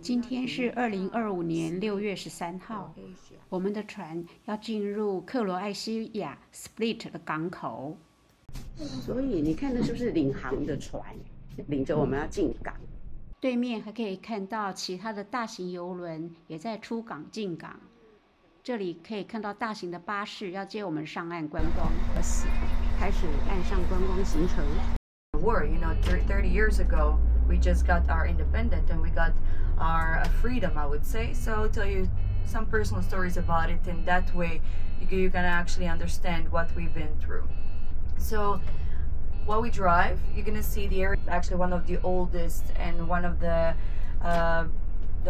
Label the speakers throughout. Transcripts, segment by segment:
Speaker 1: 今天是2025年6月13号，我们的船要进入克罗埃西亚 Split 的港口。
Speaker 2: 所以你看，那是不是领航的船，领着我们要进港？
Speaker 1: 对面还可以看到其他的大型邮轮也在出港进港。这里可以看到大型的巴士要接我们上岸观光，开始岸上观光行程。
Speaker 3: War, 30 years ago, we just got our independence and we got our freedom, I would say. So I'll tell you some personal stories about it, and that way you can actually understand what we've been through. So while we drive, you're gonna see the area, actually one of the oldest and one of the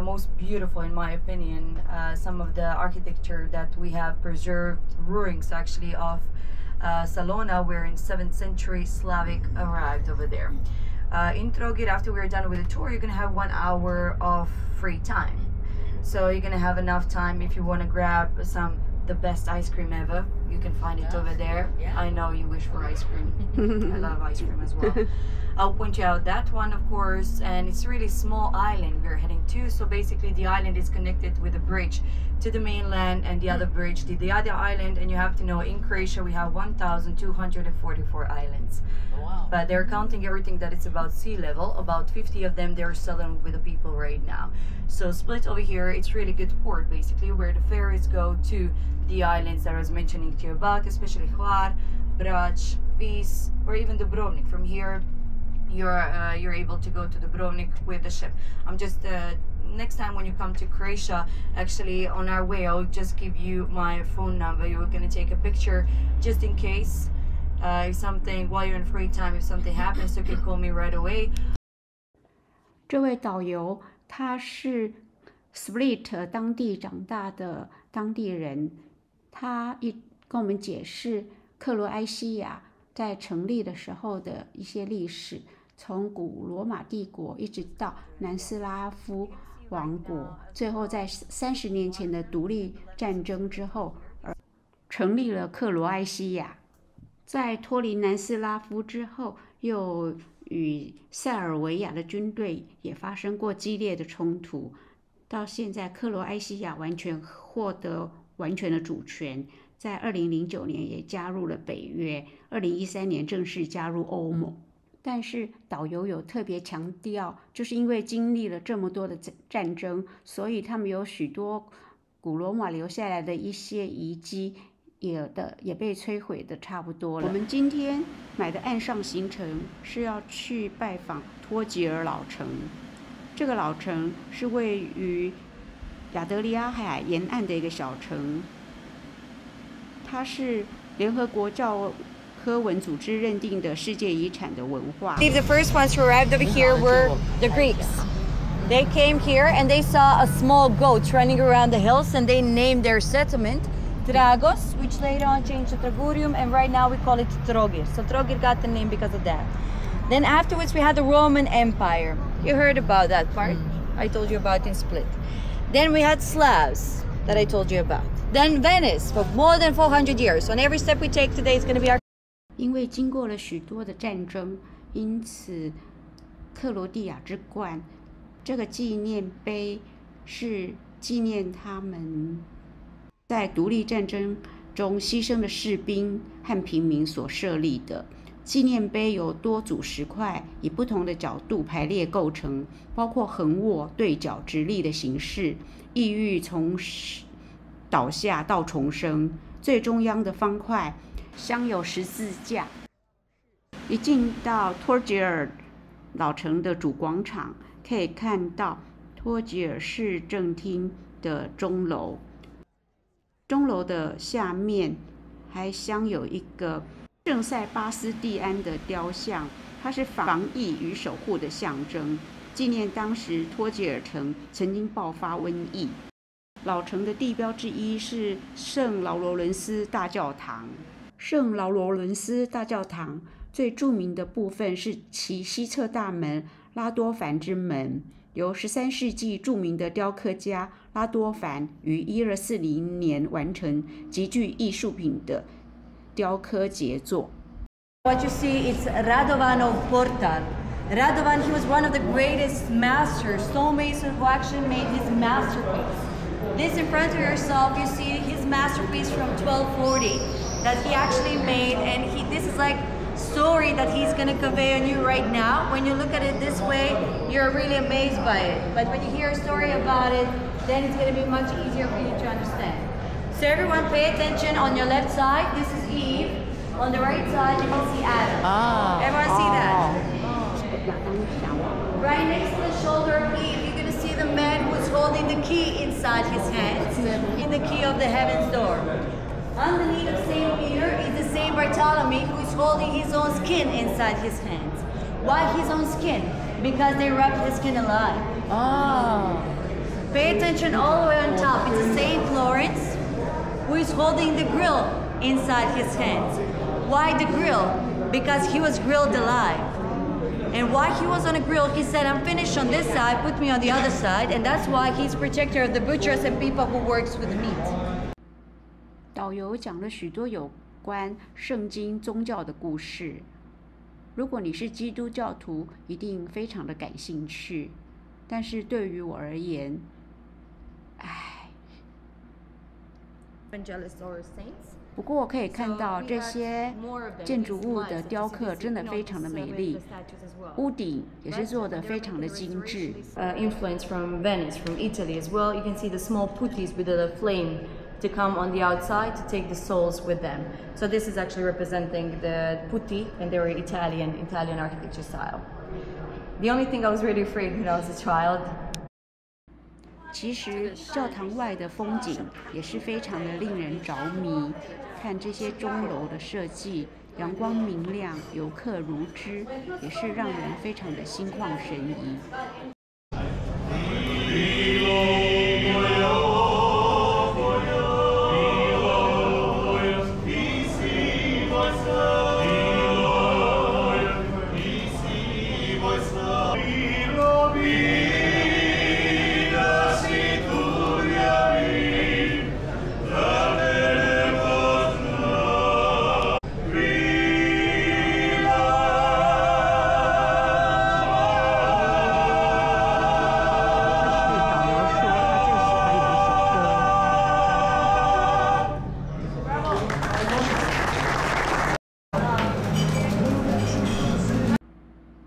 Speaker 3: most beautiful, in my opinion. Some of the architecture that we have preserved, ruins actually of Salona, where in 7th century Slavic arrived over there. In Trogir, after we're done with the tour, you're gonna have 1 hour of free time. So you're gonna have enough time if you want to grab the best ice cream ever. You can find it over there. Yeah. I know you wish for ice cream. I love ice cream as well. I'll point you out that one, of course, and it's a really small island we're heading to. So basically the island is connected with a bridge to the mainland and the other bridge to the other island. And you have to know, in Croatia we have 1,244 islands. Oh, wow. But they're counting everything that it's about sea level. About 50 of them, they're selling with the people right now. So Split over here, it's really good port basically, where the ferries go to the islands that I was mentioning to you about, especially Hvar, Brač, Vis, or even Dubrovnik. From here you're able to go to Dubrovnik with the ship. I'm just next time when you come to Croatia, actually on our way, I'll just give you my phone number. You're gonna take a picture just in case if something, while you're in free time, if something happens, you can call me right away.
Speaker 1: 这位导游他是 Split 当地长大的当地人，他跟我们解释克罗埃西亚在成立的时候的一些历史，从古罗马帝国一直到南斯拉夫王国，最后在30年前的独立战争之后而成立了克罗埃西亚。在脱离南斯拉夫之后，又与塞尔维亚的军队也发生过激烈的冲突。到现在，克罗埃西亚完全获得完全的主权，在2009年也加入了北约，2013年正式加入欧盟。但是导游有特别强调，就是因为经历了这么多的战争，所以他们有许多古罗马留下来的一些遗迹，也被摧毁的差不多了。我们今天买的岸上行程是要去拜访托吉尔老城。这个老城是位于亚得里亚海沿岸的一个小城，它是联合国教科文组织认定的世界遗产的文化。
Speaker 3: The first ones who arrived over here were the Greeks. They came here and they saw a small goat running around the hills, and they named their settlement Dragos, which later on changed to Tragurium, and right now we call it Trogir. So Trogir got the name because of that. Then afterwards we had the Roman Empire. You heard about that part? I told you about in Split. Then we had Slavs that I told you about. Then Venice for more than 400 years. On every step we take today is going to be our...
Speaker 1: 因为经过了许多的战争，因此克罗地亚之冠这个纪念碑是纪念他们在独立战争中牺牲的士兵和平民所设立的。纪念碑由多组石块以不同的角度排列构成，包括横卧、对角、直立的形式，意欲从倒下到重生。最中央的方块镶有十字架。一进到托吉尔老城的主广场，可以看到托吉尔市政厅的钟楼，钟楼的下面还镶有一个圣塞巴斯蒂安的雕像，它是防疫与守护的象征，纪念当时托吉尔城曾经爆发瘟疫。老城的地标之一是圣劳罗伦斯大教堂。圣劳罗伦斯大教堂最著名的部分是其西侧大门拉多凡之门，由13世纪著名的雕刻家拉多凡于1240年完成，极具艺术品的雕刻杰作。
Speaker 3: What you see is Radovanov portal. Radovan, he was one of the greatest masters, stonemason who actually made his masterpiece. This in front of yourself, you see his masterpiece from 1240 that he actually made, and this is like story that he's going to convey on you right now. When you look at it this way, you're really amazed by it. But when you hear a story about it, then it's going to be much easier for you to understand. So everyone pay attention. On your left side, this is Eve. On the right side, you can see Adam. Everyone see that? Right next to the shoulder of Eve, you're going to see the man who's holding the key inside his hands, in the key of the heaven's door. Underneath of St. Peter is the St. Bartholomew who is holding his own skin inside his hands. Why his own skin? Because they wrapped his skin alive. Pay attention all the way on top. It's the St. Lawrence who is holding the grill inside his hands. Why the grill? Because he was grilled alive. And why he was on a grill, he said, I'm finished on this side, put me on the other side. And that's why he's protector of the butchers and people who works with meat.
Speaker 1: 导游讲了许多有关圣经宗教的故事。如果你是基督教徒，一定非常的感兴趣。但是对于我而言，不过我可以看到这些建筑物的雕刻真的非常的美丽，屋顶也是做的非常的精致。
Speaker 3: Influence from Venice, from Italy as well. You can see the small putties with the flame to come on the outside to take the souls with them. So this is actually representing the putti, and they were Italian architecture style. The only thing I was really afraid when I was a child.
Speaker 1: 其实教堂外的风景也是非常的令人着迷，看这些钟楼的设计，阳光明亮，游客如织，也是让人非常的心旷神怡。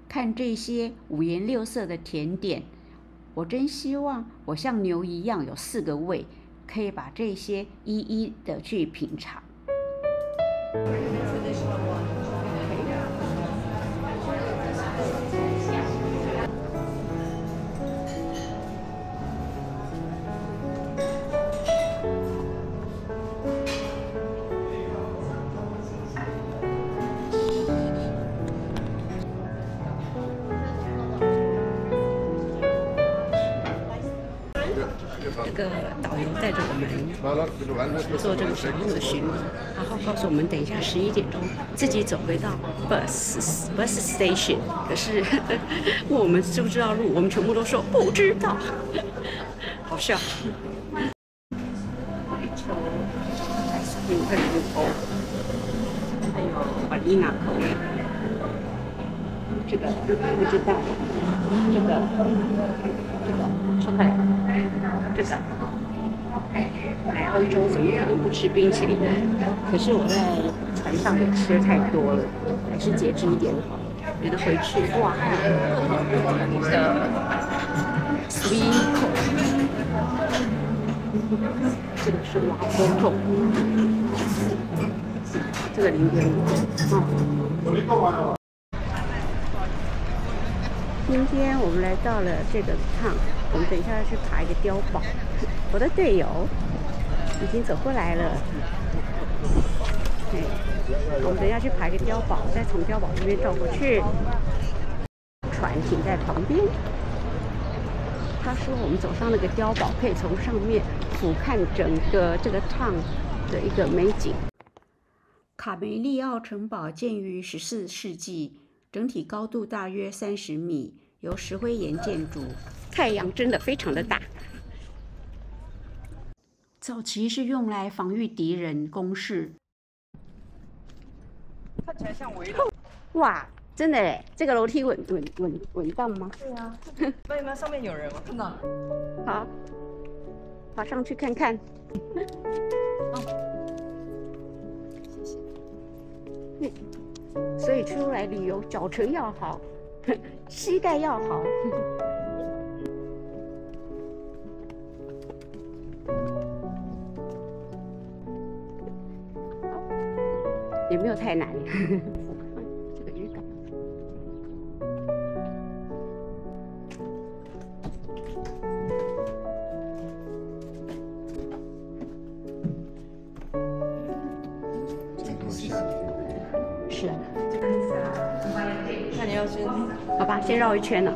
Speaker 1: 看这些五颜六色的甜点，我真希望我像牛一样有4个胃，可以把这些一一的去品尝。这个导游带着我们做这个小路的巡礼，然后告诉我们等一下11点钟自己走回到 bus station。可是问我们知不知道路，我们全部都说不知道，好笑。ice cream 还有瓦尼娜口味，这个不知道，这个chocolate。这个来欧洲怎么可能不吃冰淇淋呢？可是我在船上也吃太多了，还是节制一点好。觉得回去哇，的 sweet cone， 这个是麻婆控，这个0.5。今天我们来到了这个趟，我们等一下要去爬一个碉堡。我的队友已经走过来了，我们等一下去爬一个碉堡，再从碉堡这边照过去。船停在旁边。他说我们走上那个碉堡，可以从上面俯瞰整个这个趟的一个美景。卡梅利奥城堡建于14世纪，整体高度大约30米。由石灰岩建筑，太阳真的非常的大。早期是用来防御敌人攻势。
Speaker 2: 看起来像围
Speaker 1: 哇，
Speaker 2: 真的哎，这个楼梯稳当吗？
Speaker 3: 对啊，那你们上面有人，我看到了。
Speaker 2: 好，爬上去看看。
Speaker 3: 谢谢。
Speaker 2: 所以出来旅游，脚程要好，膝盖要好。也没有太难。这个渔港。是啊。
Speaker 3: 那你要先，
Speaker 2: 好吧，先绕一圈了。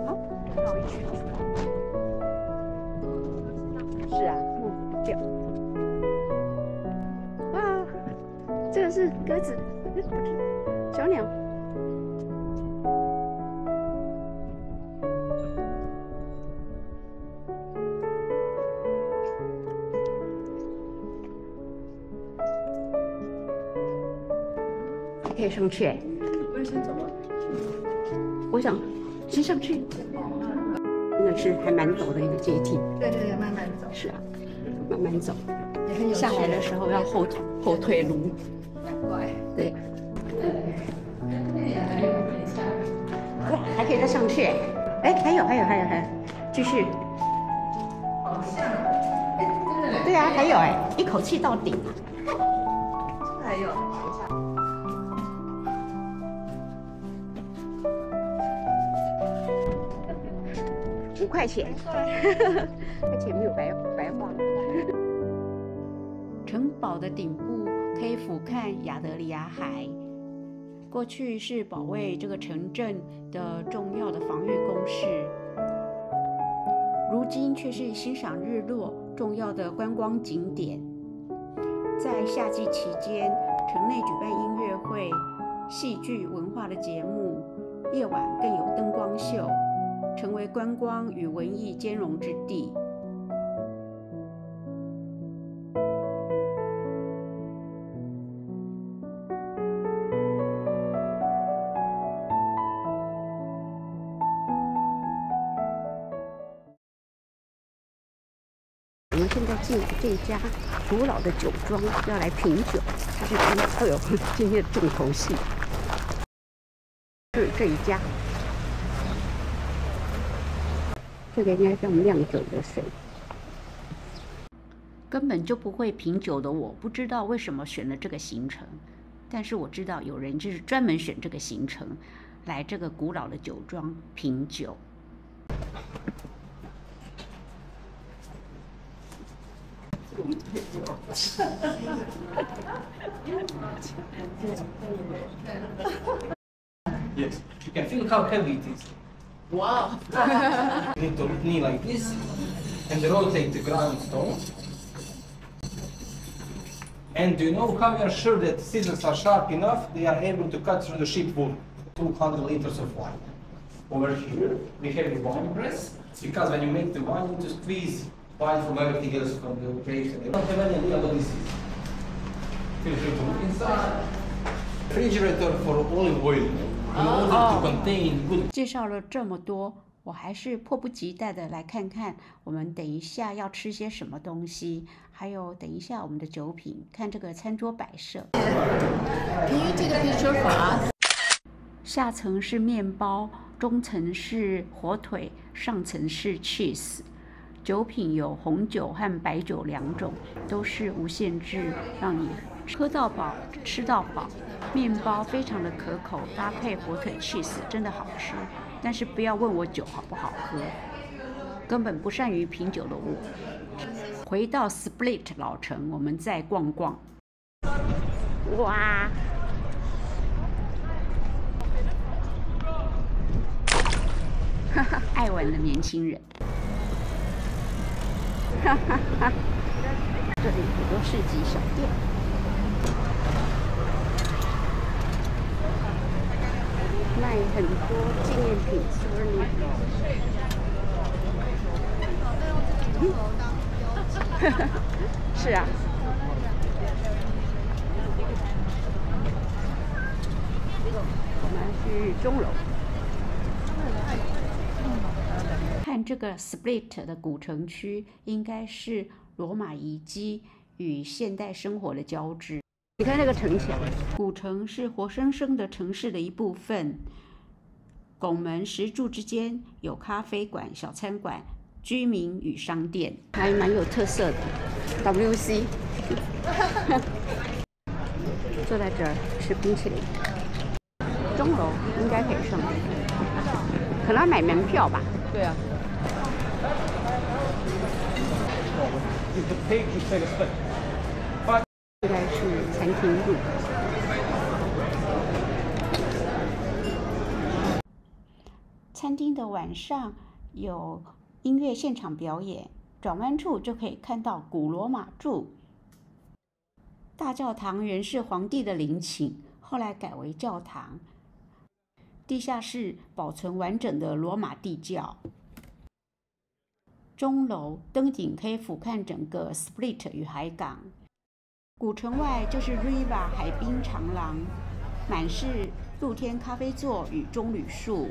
Speaker 2: 好，绕一圈。是啊，这样。哇，这个是鸽子，小鸟。可以上去哎，
Speaker 3: 我也先走吧。
Speaker 2: 我想先上去。真的是还蛮陡的一个阶梯。
Speaker 3: 对，慢慢走。
Speaker 2: 是啊，慢慢走。
Speaker 3: 也很有趣。
Speaker 2: 下来的时候要后退路。
Speaker 3: 难怪。
Speaker 2: 对。哇，还可以再上去哎！哎，还有，继续。
Speaker 3: 好像。哎，真的。
Speaker 2: 对啊，还有哎，一口气到顶。
Speaker 3: 还有。
Speaker 2: 5块钱，而且没有白花。城堡的顶部可以俯瞰亚得里亚海，过去是保卫这个城镇的重要的防御工事，如今却是欣赏日落重要的观光景点。在夏季期间，城内举办音乐会、戏剧、文化的节目，夜晚更有灯光秀。成为观光与文艺兼容之地。我们现在进来这家古老的酒庄，要来品酒。这是今天的重头戏，是这一家。这个应该是我们酿酒的水。根本就不会品酒的我，不知道为什么选了这个行程，但是我知道有人就是专门选这个行程，来这个古老的酒庄品酒。
Speaker 4: Yes, you can feel how heavy it is.
Speaker 3: Wow.
Speaker 4: You need to knee like this and rotate the ground stone. And do you know how we are sure that scissors are sharp enough? They are able to cut through the sheep wool. 200 liters of wine. Over here, we have the wine press, because when you make the wine, you need to squeeze wine from everything else, from the grapes. And you don't have any idea what this is. Feel free to look inside. Refrigerator for olive oil. In order to contain good.
Speaker 2: 介绍了这么多，我还是迫不及待的来看看我们等一下要吃些什么东西，还有等一下我们的酒品，看这个餐桌摆设。
Speaker 3: Can you take a picture for us?
Speaker 2: 下层是面包，中层是火腿，上层是 cheese。酒品有红酒和白酒2种，都是无限制，让你喝到饱、吃到饱。面包非常的可口，搭配火腿 cheese 真的好吃。但是不要问我酒好不好喝，根本不善于品酒的我。回到 Split 老城，我们再逛逛。哇！哈哈，爱玩的年轻人。哈哈哈，这里很多市集小店。那
Speaker 1: 卖很多纪念品 souvenir。是啊。我们去钟楼，看这个 Split 的古城区，应该是罗马遗迹与现代生活的交织。你看那个城墙，古城是活生生的城市的一部分。拱门石柱之间有咖啡馆、小餐馆、居民与商店，还蛮有特色的。WC， 坐在这儿吃冰淇淋。钟楼应该可以上去，可能要买门票吧？
Speaker 2: 对啊。
Speaker 1: 应该是餐厅入口。餐厅的晚上有音乐现场表演，转弯处就可以看到古罗马柱。大教堂原是皇帝的陵寝，后来改为教堂。地下室保存完整的罗马地窖。钟楼登顶可以俯瞰整个 Split 与海港。古城外就是 Riva 海滨长廊，满是露天咖啡座与棕榈树，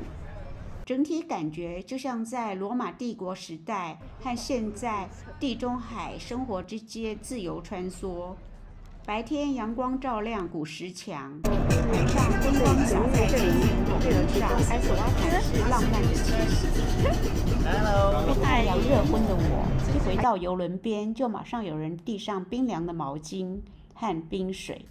Speaker 1: 整体感觉就像在罗马帝国时代和现在地中海生活之间自由穿梭。白天阳光照亮古石墙，晚上灯光洒在水面笼罩上，所展示浪漫的气息。被太阳热昏的我，一回到游轮边，就马上有人递上冰凉的毛巾和冰水。